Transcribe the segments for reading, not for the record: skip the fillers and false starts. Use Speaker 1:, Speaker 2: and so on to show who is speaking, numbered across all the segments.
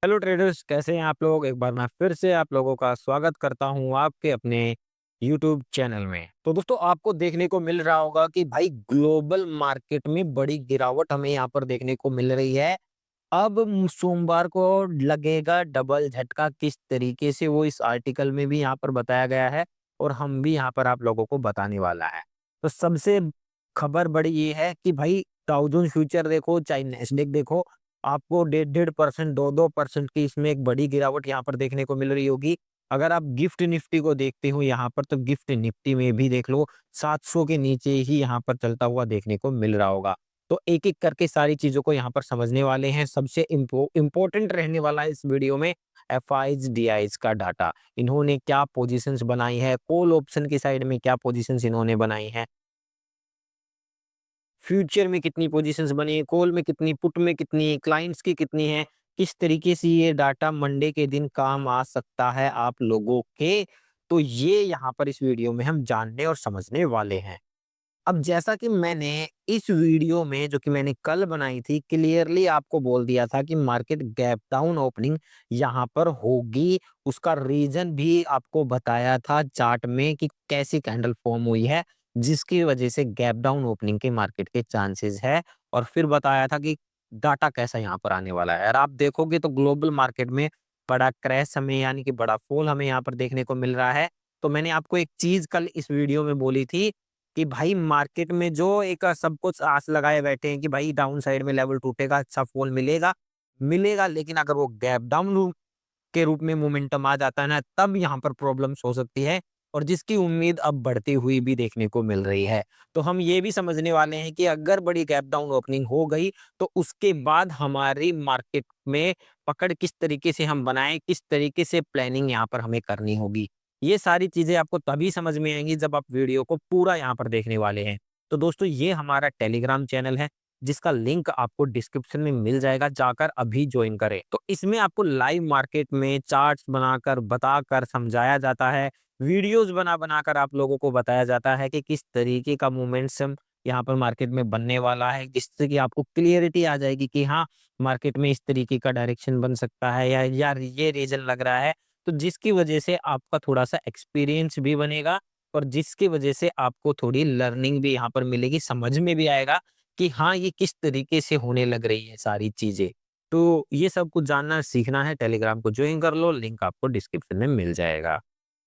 Speaker 1: Hello traders, कैसे हैं आप लोग। एक बार मैं फिर से आप लोगों का स्वागत करता हूं आपके अपने यूट्यूब चैनल में। तो दोस्तों, आपको देखने को मिल रहा होगा कि भाई ग्लोबल मार्केट में बड़ी गिरावट हमें यहाँ पर देखने को मिल रही है। अब सोमवार को लगेगा डबल झटका, किस तरीके से वो इस आर्टिकल में भी यहाँ पर बताया गया है और हम भी यहाँ पर आप लोगों को बताने वाला है। तो सबसे खबर बड़ी ये है कि भाई डाउ जोन्स फ्यूचर देखो चाहे नेस्डेक देखो, आपको 1.5% 2-2% की इसमें एक बड़ी गिरावट यहाँ पर देखने को मिल रही होगी। अगर आप गिफ्ट निफ्टी को देखते हो यहाँ पर, तो गिफ्ट निफ्टी में भी देख लो 700 के नीचे ही यहाँ पर चलता हुआ देखने को मिल रहा होगा। तो एक-एक करके सारी चीज़ों को यहाँ पर समझने वाले हैं। सबसे इम्पोर्टेंट रहने वाला है इस वीडियो में एफआईज़, डीआईज़ का डाटा। इन्होंने क्या पोज़ीशंस बनाई है, कॉल ऑप्शन की साइड में क्या पोज़ीशंस इन्होंने बनाई है, फ्यूचर में कितनी पोज़ीशंस बनी है, कॉल में कितनी, पुट में कितनी, क्लाइंट्स की कितनी है, किस तरीके से ये डाटा मंडे के दिन काम आ सकता है आप लोगों के। तो ये यहाँ पर इस वीडियो में हम जानने और समझने वाले हैं। अब जैसा कि मैंने इस वीडियो में जो कि मैंने कल बनाई थी, क्लियरली आपको बोल दिया था कि मार्केट गैप डाउन ओपनिंग यहाँ पर होगी। उसका रीजन भी आपको बताया था चार्ट में कि कैसी कैंडल फॉर्म हुई है, जिसकी वजह से गैप डाउन ओपनिंग के मार्केट के चांसेस है। और फिर बताया था कि डाटा कैसा यहाँ पर आने वाला है। और आप देखोगे तो ग्लोबल मार्केट में बड़ा क्रैश हमें यानी कि बड़ा फॉल हमें यहाँ पर देखने को मिल रहा है। तो मैंने आपको एक चीज कल इस वीडियो में बोली थी कि भाई मार्केट में जो एक सब कुछ आस लगाए बैठे हैं कि भाई डाउन साइड में लेवल टूटेगा, अच्छा फॉल मिलेगा, मिलेगा, लेकिन अगर वो गैप डाउन के रूप में मोमेंटम आ जाता है ना, तब यहाँ पर प्रॉब्लम्स हो सकती है। और जिसकी उम्मीद अब बढ़ती हुई भी देखने को मिल रही है। तो हम ये भी समझने वाले हैं कि अगर बड़ी गैप डाउन ओपनिंग हो गई, तो उसके बाद हमारी मार्केट में पकड़ किस तरीके से हम बनाएं, किस तरीके से प्लानिंग यहाँ पर हमें करनी होगी। ये सारी चीजें आपको तभी समझ में आएंगी जब आप वीडियो को पूरा यहाँ पर देखने वाले हैं। तो दोस्तों, ये हमारा टेलीग्राम चैनल है, जिसका लिंक आपको डिस्क्रिप्शन में मिल जाएगा, जाकर अभी ज्वाइन करें। तो इसमें आपको लाइव मार्केट में चार्ट्स बनाकर, बताकर समझाया जाता है, वीडियोस बना बनाकर आप लोगों को बताया जाता है कि किस तरीके का मोमेंटम यहाँ पर मार्केट में बनने वाला है, जिससे कि आपको क्लियरिटी आ जाएगी कि हाँ, मार्केट में इस तरीके का डायरेक्शन बन सकता है या यार ये रीजन लग रहा है। तो जिसकी वजह से आपका थोड़ा-सा एक्सपीरियंस भी बनेगा और जिसकी वजह से आपको थोड़ी लर्निंग भी यहाँ पर मिलेगी, समझ में भी आएगा कि हाँ, ये किस तरीके से होने लग रही है सारी चीज़ें। तो ये सब कुछ जानना सीखना है, टेलीग्राम को जॉइन कर लो, लिंक आपको डिस्क्रिप्शन में मिल जाएगा।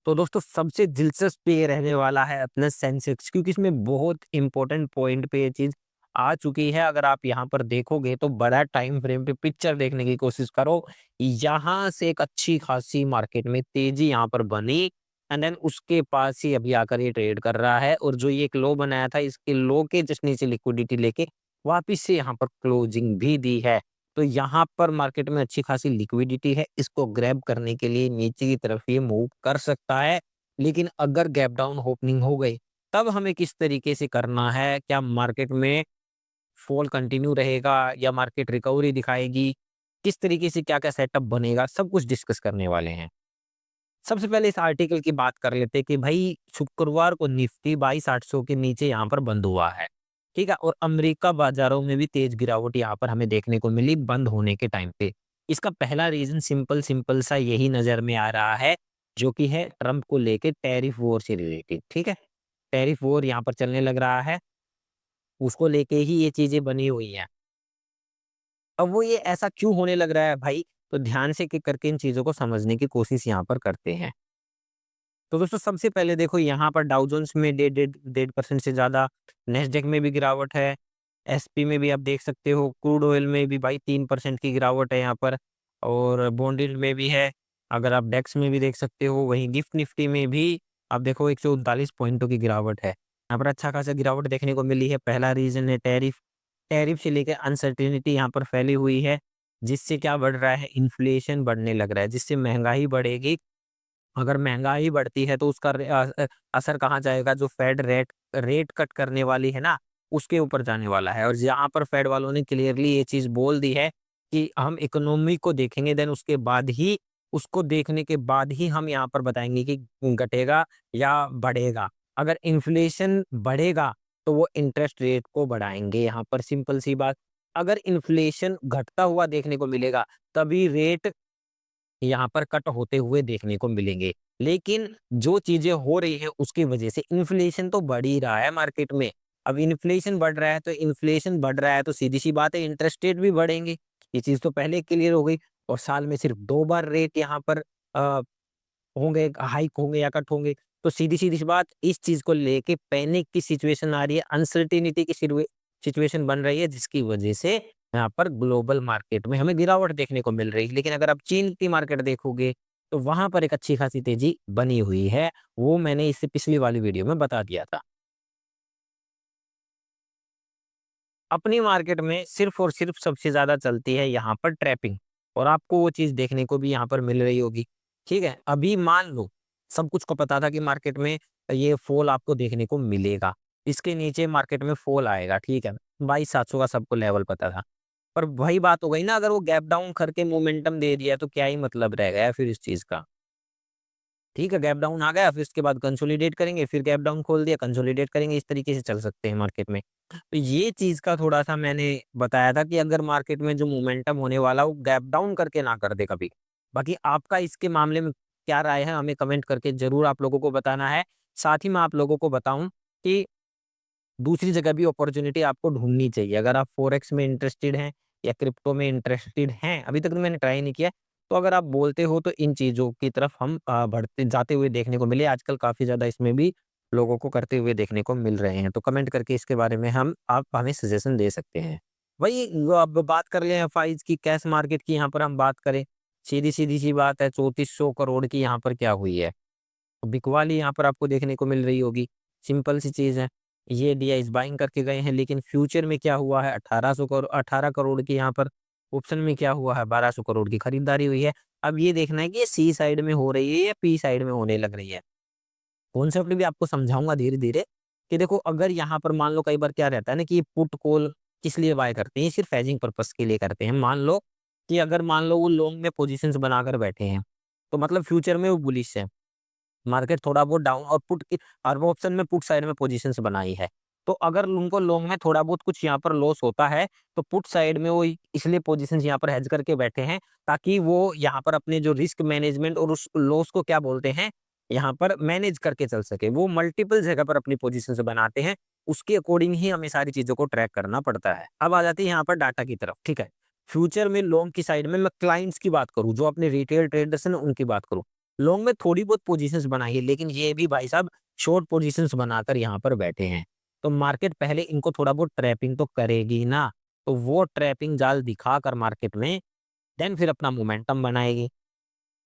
Speaker 1: तो दोस्तों, सबसे दिलचस्प ये रहने वाला है अपना सेंसेक्स, क्योंकि इसमें बहुत इंपॉर्टेंट पॉइंट पे ये चीज़ आ चुकी है। अगर आप यहाँ पर देखोगे तो बड़ा टाइम फ्रेम पे पिक्चर देखने की कोशिश करो। यहाँ से एक अच्छी खासी मार्केट में तेज़ी यहाँ पर बनी एंड देन उसके पास ही अभी आकर ये ट्रेड कर रहा है और जो ये एक लो बनाया था, इसके लो के जस्ट नीचे लिक्विडिटी लेके वापिस से यहाँ पर क्लोजिंग भी दी है। तो यहाँ पर मार्केट में अच्छी खासी लिक्विडिटी है, इसको ग्रैब करने के लिए नीचे की तरफ ये मूव कर सकता है। लेकिन अगर गैप डाउन ओपनिंग हो गई, तब हमें किस तरीके से करना है? क्या मार्केट में फॉल कंटिन्यू रहेगा या मार्केट रिकवरी दिखाएगी? किस तरीके से क्या-क्या सेटअप बनेगा? सब कुछ डिस्कस करने वाले हैं। सबसे पहले इस आर्टिकल की बात कर लेते हैं कि भाई शुक्रवार को निफ्टी 22,800 के नीचे यहाँ पर बंद हुआ है। ठीक है? और अमेरिका बाज़ारों में भी तेज़ गिरावट यहाँ पर हमें देखने को मिली बंद होने के टाइम पे। इसका पहला रीज़न सिंपल सिंपल सा यही नज़र में आ रहा है, जो कि है ट्रंप को लेके टैरिफ वॉर से रिलेटेड। ठीक है? टैरिफ वॉर यहाँ पर चलने लग रहा है, उसको लेके ही ये चीज़ें बनी हुई हैं। अब वो ये ऐसा क्यों होने लग रहा है भाई? तो ध्यान से के करके इन चीज़ों को समझने की कोशिश यहाँ पर करते हैं। तो दोस्तों, सबसे पहले देखो यहाँ पर डाउ जोन्स में डेढ़ डेढ़ डेढ़ परसेंट से ज़्यादा, नेस्डेक में भी गिरावट है, एसपी में भी आप देख सकते हो, क्रूड ऑयल में भी भाई 3% की गिरावट है यहाँ पर और बॉन्ड यील्ड में भी है। अगर आप डेक्स में भी देख सकते हो, वहीं गिफ्ट निफ्टी में भी आप देखो 139 पॉइंटों की गिरावट है। यहाँ पर अच्छा खासा गिरावट देखने को मिली है। पहला रीज़न है टैरिफ, टैरिफ से लेके अनसर्टेनिटी यहाँ पर फैली हुई है, जिससे क्या बढ़ रहा है? इन्फ्लेशन बढ़ने लग रहा है, जिससे महँगाई बढ़ेगी। अगर महँगाई बढ़ती है तो उसका असर कहाँ जाएगा? जो फेड रेट रेट कट करने वाली है ना, उसके ऊपर जाने वाला है। और जहाँ पर फेड वालों ने क्लियरली ये चीज़ बोल दी है कि हम इकोनॉमी को देखेंगे, देन उसके बाद ही, उसको देखने के बाद ही हम यहाँ पर बताएँगे कि घटेगा या बढ़ेगा। अगर इन्फ्लेशन बढ़ेगा, तो वो इंटरेस्ट रेट को बढ़ाएँगे यहाँ पर, सिंपल सी बात। अगर इन्फ्लेशन घटता हुआ देखने को मिलेगा, तभी रेट यहाँ पर कट होते हुए देखने को मिलेंगे। लेकिन जो चीज़ें हो रही हैं उसकी वजह से इन्फ्लेशन तो बढ़ ही रहा है मार्केट में। अब इन्फ्लेशन बढ़ रहा है तो सीधी-सी बात है इंटरेस्ट रेट भी बढ़ेंगे। ये चीज़ तो पहले क्लियर हो गई और साल में सिर्फ 2 बार रेट यहाँ पर अ, होंगे, हाइक होंगे या कट होंगे। तो सीधी-सीधी सी बात इस चीज़ को लेके पैनिक की सिचुएशन आ रही है, अनसर्टेनिटी की सिचुएशन बन रही है जिसकी वजह से यहाँ पर ग्लोबल मार्केट में हमें गिरावट देखने को मिल रही है। लेकिन अगर आप चीन की मार्केट देखोगे, तो वहाँ पर एक अच्छी खासी तेज़ी बनी हुई है। वो मैंने इससे पिछली वाली वीडियो में बता दिया था। अपनी मार्केट में सिर्फ़ और सिर्फ़ सबसे ज़्यादा चलती है यहाँ पर ट्रैपिंग और आपको वो चीज़ देखने को भी यहाँ पर मिल रही होगी, ठीक है? अभी मान लो सब कुछ को पता था कि मार्केट में ये फ़ॉल आपको देखने को मिलेगा। इसके नीचे मार्केट में फ़ॉल आएगा, ठीक है? 22,700 का सबको लेवल पता था। पर वही बात हो गई ना अगर वो गैप डाउन करके मोमेंटम दे दिया तो क्या ही मतलब रह गया फिर इस चीज़ का। ठीक है, गैप डाउन आ गया, फिर उसके बाद कंसोलिडेट करेंगे, फिर गैप डाउन खोल दिया, कंसोलिडेट करेंगे, इस तरीके से चल सकते हैं मार्केट में। तो ये चीज़ का थोड़ा-सा मैंने बताया था कि अगर मार्केट में जो मोमेंटम होने वाला, वो गैप डाउन करके ना कर दे कभी। बाकी आपका इसके मामले में क्या राय है, हमें कमेंट करके ज़रूर आप लोगों को बताना है। साथ ही मैं आप लोगों को बताऊँ कि दूसरी जगह भी अपॉर्च्युनिटी आपको ढूँढनी चाहिए। अगर आप फ़ॉरेक्स में इंटरेस्टेड हैं या क्रिप्टो में इंटरेस्टेड हैं, अभी तक तो मैंने ट्राई नहीं किया है, तो अगर आप बोलते हो तो इन चीज़ों की तरफ हम बढ़ते जाते हुए देखने को मिले। आजकल काफ़ी ज़्यादा इसमें भी लोगों को करते हुए देखने को मिल रहे हैं। तो कमेंट करके इसके बारे में हम आप हमें सजेशन दे सकते हैं। वही अब बात कर लें एफआईज़ की, कैश मार्केट की यहाँ पर हम बात करें, सीधी-सीधी सी बात है 3400 करोड़ की यहाँ पर क्या हुई है? बिकवाली यहाँ पर आपको देखने को मिल रही होगी, सिंपल सी चीज़ है। ये डीआईज़ बाइंग करके गए हैं लेकिन फ्यूचर में क्या हुआ है 18 करोड़ की यहाँ पर ऑप्शन में क्या हुआ है 1200 करोड़ की खरीदारी हुई है। अब ये देखना है कि ये सी साइड में हो रही है या पी साइड में होने लग रही है। कॉन्सेप्ट भी आपको समझाऊँगा धीरे-धीरे कि देखो अगर यहाँ पर मान लो कई बार क्या रहता है ना कि ये पुट कॉल किस लिए बाय करते हैं, ये सिर्फ हेजिंग पर्पज़ के लिए करते हैं। मान लो कि अगर मान लो वो लॉन्ग में पोज़ीशंस बनाकर बैठे हैं, तो मतलब फ्यूचर में वो बुलिश है। मार्केट थोड़ा बहुत डाउन और पुट की और वो ऑप्शन में पुट साइड में पोजीशंस बनाई है। तो अगर उनको लॉन्ग में थोड़ा बहुत कुछ यहाँ पर लॉस होता है, तो पुट साइड में वो इसलिए पोजीशंस यहाँ पर हेज करके बैठे हैं, ताकि वो यहाँ पर अपने जो रिस्क मैनेजमेंट और उस लॉस को क्या बोलते हैं, यहाँ पर मैनेज करके चल सके। वो मल्टीपल जगह पर अपनी पोजीशंस बनाते हैं, उसके अकॉर्डिंग ही हमें सारी चीज़ों को ट्रैक करना पड़ता है। अब आ जाती है यहाँ पर डाटा की तरफ, ठीक है? फ्यूचर में लॉन्ग की साइड में मैं क्लाइंट्स की बात करूँ, जो अपने रिटेल ट्रेडर्स हैं ना, उनकी बात करूँ। लॉन्ग में थोड़ी बहुत पोजीशंस बनाई है, लेकिन ये भी भाई साहब शॉर्ट पोजीशंस बनाकर यहाँ पर बैठे हैं। तो मार्केट पहले इनको थोड़ा बहुत ट्रैपिंग तो करेगी ना, तो वो ट्रैपिंग जाल दिखाकर मार्केट में देन फिर अपना मोमेंटम बनाएगी।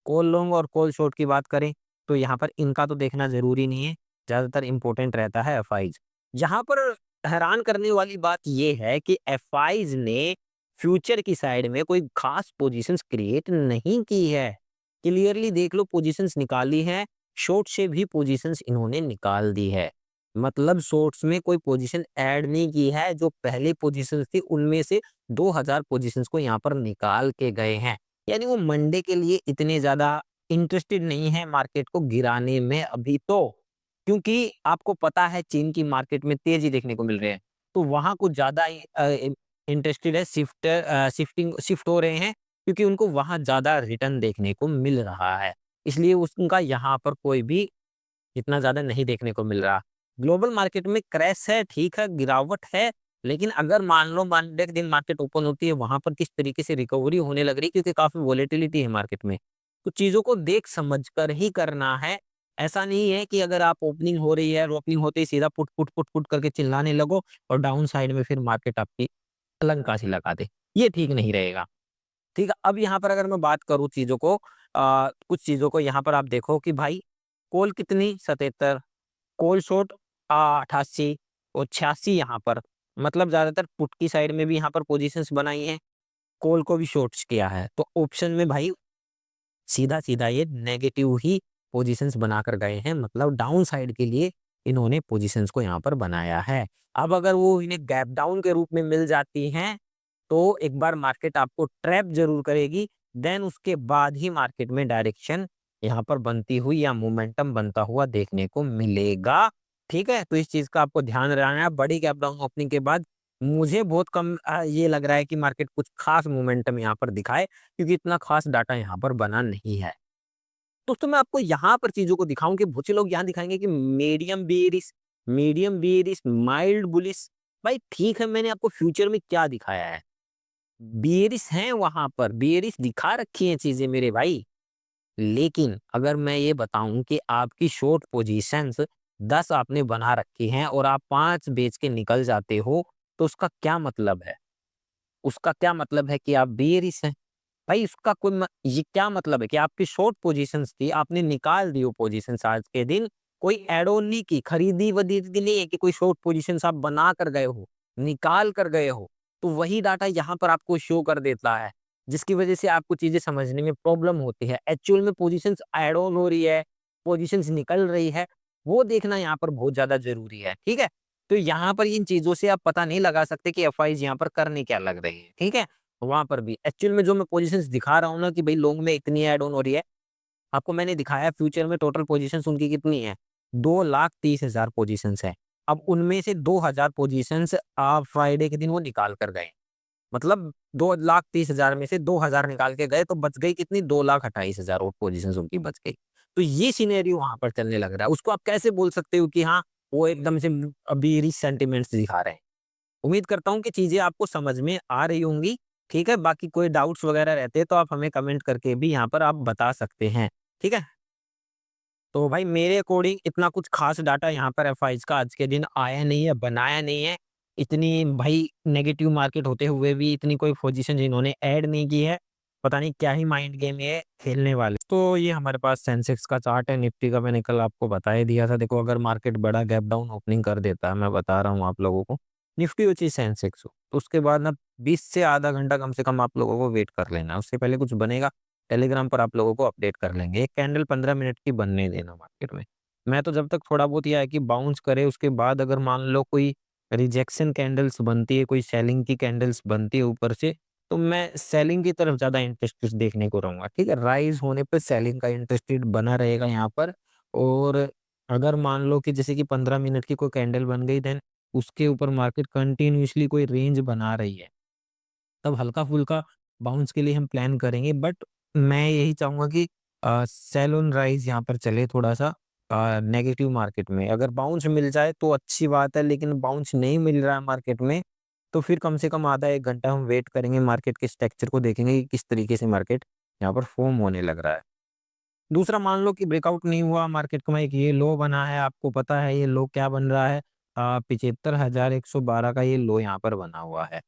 Speaker 1: कॉल लॉन्ग और कॉल शॉर्ट की बात करें, तो यहाँ पर इनका तो देखना ज़रूरी नहीं है, ज़्यादातर इम्पोर्टेंट रहता है एफआईज़। यहाँ पर हैरान करने वाली बात ये है कि एफआईज़ ने फ्यूचर की साइड में कोई खास पोजीशंस क्रिएट नहीं की है। क्लियरली देख लो पोजीशंस निकाली है, शॉर्ट से भी पोजीशंस इन्होंने निकाल दी है। मतलब शॉर्ट्स में कोई पोजीशन ऐड नहीं की है, जो पहले पोजीशंस थी उनमें से 2000 पोजीशंस को यहाँ पर निकाल के गए हैं। यानी वो मंडे के लिए इतने ज़्यादा इंटरेस्टेड नहीं है मार्केट को गिराने में अभी तो। क्योंकि आपको पता है चीन की मार्केट में तेज़ी देखने को मिल रही है। तो वहाँ कुछ ज़्यादा ही इंटरेस्टेड है शिफ्ट हो रहे हैं क्योंकि उनको वहाँ ज़्यादा रिटर्न देखने को मिल रहा है। इसलिए उनका यहाँ पर कोई भी इतना ज़्यादा नहीं देखने को मिल रहा। ग्लोबल मार्केट में क्रैश है, ठीक है, गिरावट है, लेकिन अगर मान लो मंडे के दिन मार्केट ओपन होती है, वहाँ पर किस तरीके से रिकवरी होने लग रही है क्योंकि काफ़ी वॉलेटिलिटी है मार्केट में। तो चीज़ों को देख समझ कर ही करना है। ऐसा नहीं है कि अगर आप ओपनिंग हो रही है और ओपनिंग होते ही सीधा पुट, पुट, पुट, पुट करके चिल्लाने लगो और डाउन साइड में फिर मार्केट आपकी अलंका सी लगा दे। ये ठीक नहीं रहेगा। ठीक है, अब यहाँ पर अगर मैं बात करूँ चीज़ों को कुछ चीज़ों को यहाँ पर आप देखो कि भाई कॉल कितनी 77 कॉल शॉर्ट 88 और 86 यहाँ पर मतलब ज़्यादातर पुट की साइड में भी यहाँ पर पोजीशंस बनाई हैं, कॉल को भी शॉर्ट्स किया है। तो ऑप्शन में भाई सीधा-सीधा ये नेगेटिव ही पोजीशंस बनाकर गए हैं मतलब डाउन साइड के लिए इन्होंने पोजीशंस को यहाँ पर बनाया है। अब अगर वो इन्हें गैप डाउन के रूप में मिल जाती हैं, तो एक बार मार्केट आपको ट्रैप ज़रूर करेगी, देन उसके बाद ही मार्केट में डायरेक्शन यहाँ पर बनती हुई या मोमेंटम बनता हुआ देखने को मिलेगा। ठीक है? तो इस चीज़ का आपको ध्यान रखना है, बड़ी गैप डाउन ओपनिंग के बाद मुझे बहुत कम ये लग रहा है कि मार्केट कुछ खास मोमेंटम यहाँ पर दिखाए, क्योंकि इतना खास डाटा यहाँ पर बना नहीं है। दोस्तों मैं आपको यहाँ पर चीज़ों को दिखाऊँ कि बहुत से लोग यहाँ दिखाएँगे कि मीडियम बेयरिश, माइल्ड बुलिश। भाई ठीक है, मैंने आपको फ्यूचर में क्या दिखाया है? बेयरिश हैं वहाँ पर, बेयरिश दिखा रखी हैं चीज़ें मेरे भाई। लेकिन अगर मैं ये बताऊँ कि आपकी शॉर्ट पोजीशंस 10 आपने बना रखी हैं और आप 5 बेच के निकल जाते हो, तो उसका क्या मतलब है? उसका क्या मतलब है कि आप बेयरिश हैं। भाई उसका कोई ये क्या मतलब है कि आपकी शॉर्ट पोजीशंस थी, आपने निकाल दी वो पोजीशंस आज के दिन, कोई ऐड ऑन नहीं की, खरीदी-वरीदी नहीं है कि कोई शॉर्ट पोजीशंस आप बना कर गए हो, निकाल कर गए हो, तो वही डाटा यहाँ पर आपको शो कर देता है, जिसकी वजह से आपको चीज़ें समझने में प्रॉब्लम होती है। एक्चुअल में पोजीशंस ऐड ऑन हो रही है, पोजीशंस निकल रही है, वो देखना यहाँ पर बहुत ज़्यादा ज़रूरी है, ठीक है? तो यहाँ पर इन चीज़ों से आप पता नहीं लगा सकते कि एफआईज़ यहाँ पर करने क्या लग रहे हैं, ठीक है? वहाँ पर भी एक्चुअल में जो मैं पोजीशंस दिखा रहा हूँ ना कि भाई लॉन्ग में इतनी ऐड ऑन हो रही है, आपको मैंने दिखाया फ्यूचर में टोटल पोजीशंस उनकी कितनी है, 2,30,000 पोजीशंस है। अब उनमें से 2,000 पोजीशंस आप फ्राइडे के दिन वो निकाल कर गए। मतलब 2,30,000 में से 2,000 निकाल के गए तो बच गई कितनी, 2,28,000 और पोजीशंस उनकी बच गई। तो ये सिनेरियो वहाँ पर चलने लग रहा है। उसको आप कैसे बोल सकते हो कि हाँ, वो एकदम से अभी रिच सेंटिमेंट्स दिखा रहे हैं। उम्मीद करता हूँ कि चीज़ें आपको समझ में आ रही होंगी, ठीक है? बाकी कोई डाउट्स वगैरह रहते हैं तो आप हमें कमेंट करके भी यहाँ पर आप बता सकते हैं, ठीक है? तो भाई मेरे अकॉर्डिंग इतना कुछ खास डाटा यहाँ पर एफआईज़ का आज के दिन आया नहीं है, बनाया नहीं है। इतनी भाई नेगेटिव मार्केट होते हुए भी इतनी कोई पोजीशन इन्होंने ऐड नहीं की है। पता नहीं क्या ही माइंड गेम ये खेलने वाले। तो ये हमारे पास सेंसेक्स का चार्ट है, निफ्टी का मैंने कल आपको बता ही दिया था। देखो अगर मार्केट बड़ा गैप डाउन ओपनिंग कर देता है, मैं बता रहा हूँ आप लोगों को, निफ्टी हो चाहे सेंसेक्स हो, तो उसके बाद ना 20 से आधा घंटा कम से कम आप लोगों को वेट कर लेना है। उससे पहले कुछ बनेगा टेलीग्राम पर आप लोगों को अपडेट कर लेंगे। एक कैंडल 15 मिनट की बनने देना मार्केट में। मैं तो जब तक थोड़ा बहुत ये है कि बाउंस करे उसके बाद अगर मान लो कोई रिजेक्शन कैंडल्स बनती है, कोई सेलिंग की कैंडल्स बनती है ऊपर से, तो मैं सेलिंग की तरफ ज़्यादा इंटरेस्टेड देखने को रहूँगा, ठीक है? राइज़ होने पे सेलिंग का इंटरेस्टेड बना रहेगा यहाँ पर। और अगर मान लो कि जैसे कि 15 मिनट की कोई कैंडल बन गई देन उसके ऊपर मार्केट कंटिन्यूअसली कोई रेंज बना रही है। तब हल्का-फुल्का बाउंस के लिए हम प्लान करेंगे, बट मैं यही चाहूँगा कि सेल ऑन राइज़ यहाँ पर चले थोड़ा-सा नेगेटिव मार्केट में। अगर बाउंस मिल जाए तो अच्छी बात है, लेकिन बाउंस नहीं मिल रहा है मार्केट में, तो फिर कम से कम आधा 1 घंटा हम वेट करेंगे, मार्केट के स्ट्रक्चर को देखेंगे कि किस तरीके से मार्केट यहाँ पर फ़ॉर्म होने लग रहा है। दूसरा मान लो कि ब्रेकआउट नहीं हुआ मार्केट का, एक ये लो बना है, आपको पता है ये लो क्या बन रहा है, 75,112 का ये लो यहाँ पर बना हुआ है।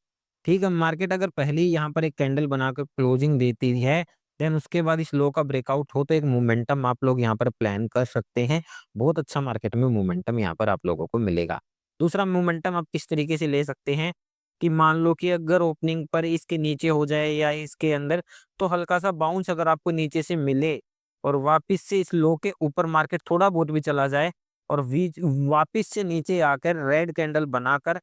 Speaker 1: ठीक है, मार्केट अगर पहले ही यहाँ पर एक कैंडल बनाकर क्लोजिंग देती है, देन उसके बाद इस लो का ब्रेकआउट हो तो एक मोमेंटम आप लोग यहाँ पर प्लान कर सकते हैं। बहुत अच्छा मार्केट में मोमेंटम यहाँ पर आप लोगों को मिलेगा। दूसरा मोमेंटम आप किस तरीके से ले सकते हैं कि मान लो कि अगर ओपनिंग पर इसके नीचे हो जाए या इसके अंदर, तो हल्का-सा बाउंस अगर आपको नीचे से मिले और वापिस से इस लो के ऊपर मार्केट थोड़ा बहुत भी चला जाए और बीच वापिस से नीचे आकर रेड कैंडल बनाकर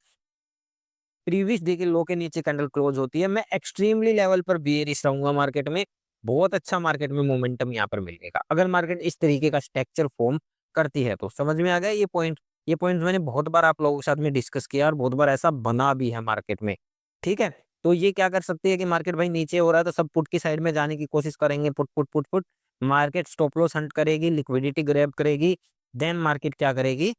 Speaker 1: प्रीवियस डे के लो के नीचे कैंडल क्लोज होती है, मैं एक्सट्रीमली लेवल पर बेयरिश रहूँगा मार्केट में। बहुत अच्छा मार्केट में मोमेंटम यहाँ पर मिलेगा। अगर मार्केट इस तरीके का स्ट्रक्चर फॉर्म करती है तो। समझ में आ गया ये पॉइंट? ये पॉइंट्स मैंने बहुत बार आप लोगों के साथ में डिस्कस किया और बहुत बार ऐसा बना भी है मार्केट में। ठीक है? तो ये क्या कर सकती है कि मार्केट भाई नीचे हो रहा है तो सब पुट की साइड में जाने की कोशिश करेंगे, put, put, put, put. Market stop loss Hunt करेगी, लिक्विडिटी ग्रैब करेगी, देन मार्केट क्या करेगी,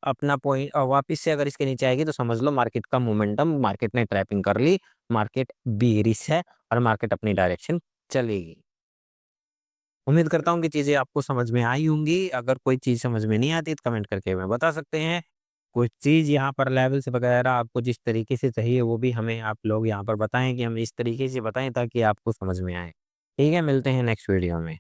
Speaker 1: अपना पॉइंट वापिस से अगर इसके नीचे आएगी तो समझ लो मार्केट का मोमेंटम, मार्केट ने ट्रैपिंग कर ली, मार्केट बेयरिश है और मार्केट अपनी डायरेक्शन चलेगी। उम्मीद करता हूँ कि चीज़ें आपको समझ में आई होंगी। अगर कोई चीज़ समझ में नहीं आती तो कमेंट करके हमें बता सकते हैं। कोई चीज़ यहाँ पर लेवल्स वगैरह आपको जिस तरीके से चाहिए वो भी हमें आप लोग यहाँ पर बताएँ कि हम इस तरीके से बताएँ ताकि आपको समझ में आए। ठीक है, मिलते हैं नेक्स्ट वीडियो में।